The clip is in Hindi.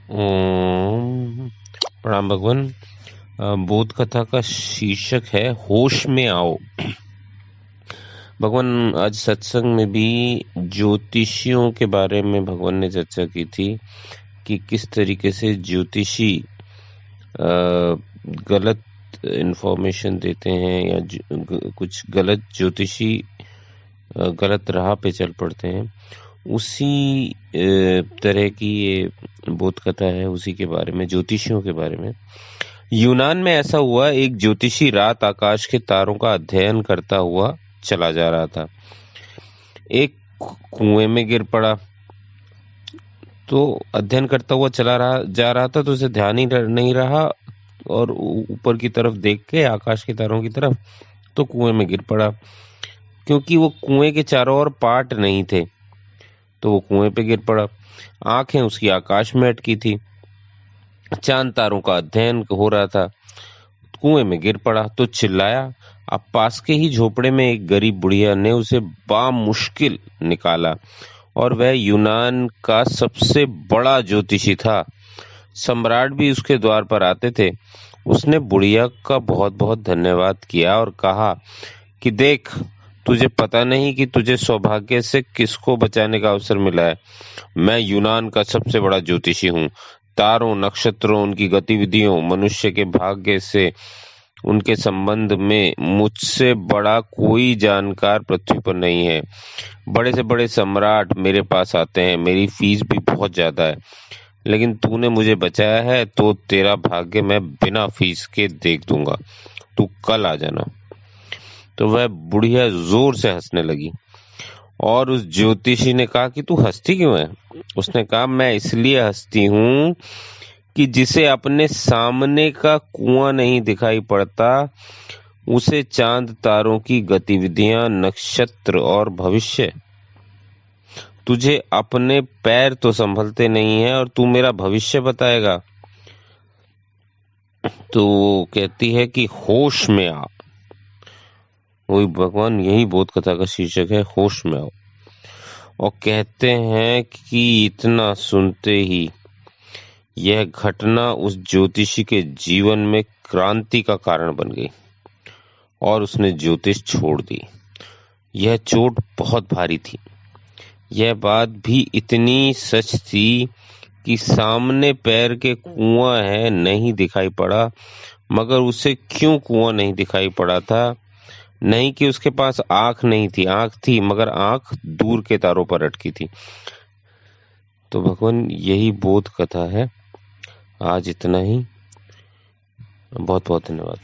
ओम प्रणाम भगवान। बोध कथा का शीर्षक है होश में आओ। भगवान आज सत्संग में भी ज्योतिषियों के बारे में भगवान ने चर्चा की थी कि किस तरीके से ज्योतिषी गलत इंफॉर्मेशन देते हैं या कुछ गलत ज्योतिषी गलत राह पे चल पड़ते हैं। उसी तरह की ये बोध कथा है, उसी के बारे में, ज्योतिषियों के बारे में। यूनान में ऐसा हुआ, एक ज्योतिषी रात आकाश के तारों का अध्ययन करता हुआ चला जा रहा था। एक कुएं में गिर पड़ा। तो अध्ययन करता हुआ जा रहा था, तो उसे ध्यान ही नहीं रहा और ऊपर की तरफ देख के, आकाश के तारों की तरफ, तो कुएं में गिर पड़ा। क्योंकि वो कुएं के चारों ओर पाट नहीं थे, तो वो कुएं पे गिर पड़ा। आंखें उसकी आकाश में अटकी थी। चांद तारों का अध्ययन हो रहा था। कुएं में गिर पड़ा तो चिल्लाया। अब पास के ही झोपड़े में एक गरीब बुढ़िया ने उसे बामुश्किल निकाला, और वह यूनान का सबसे बड़ा ज्योतिषी था। सम्राट भी उसके द्वार पर आते थे। उसने बुढ़िया का बहुत बहुत धन्यवाद किया और कहा कि देख, तुझे पता नहीं कि तुझे सौभाग्य से किसको बचाने का अवसर मिला है। मैं यूनान का सबसे बड़ा ज्योतिषी हूँ। तारों, नक्षत्रों, उनकी गतिविधियों, मनुष्य के भाग्य से उनके संबंध में मुझसे बड़ा कोई जानकार पृथ्वी पर नहीं है। बड़े से बड़े सम्राट मेरे पास आते हैं। मेरी फीस भी बहुत ज्यादा है, लेकिन तूने मुझे बचाया है, तो तेरा भाग्य मैं बिना फीस के देख दूंगा। तू कल आ जाना। तो वह बुढ़िया जोर से हंसने लगी, और उस ज्योतिषी ने कहा कि तू हंसती क्यों है? उसने कहा, मैं इसलिए हंसती हूँ कि जिसे अपने सामने का कुआं नहीं दिखाई पड़ता, उसे चांद तारों की गतिविधियां, नक्षत्र और भविष्य, तुझे अपने पैर तो संभलते नहीं है और तू मेरा भविष्य बताएगा। तो कहती है कि होश में आ। वही भगवान, यही बोध कथा का शीर्षक है, होश में आओ। और कहते हैं कि इतना सुनते ही यह घटना उस ज्योतिषी के जीवन में क्रांति का कारण बन गई और उसने ज्योतिष छोड़ दी। यह चोट बहुत भारी थी। यह बात भी इतनी सच थी कि सामने पैर के कुआं है, नहीं दिखाई पड़ा। मगर उसे क्यों कुआं नहीं दिखाई पड़ा था? नहीं कि उसके पास आंख नहीं थी, आंख थी, मगर आंख दूर के तारों पर अटकी थी। तो भगवान, यही बोध कथा है। आज इतना ही। बहुत बहुत धन्यवाद।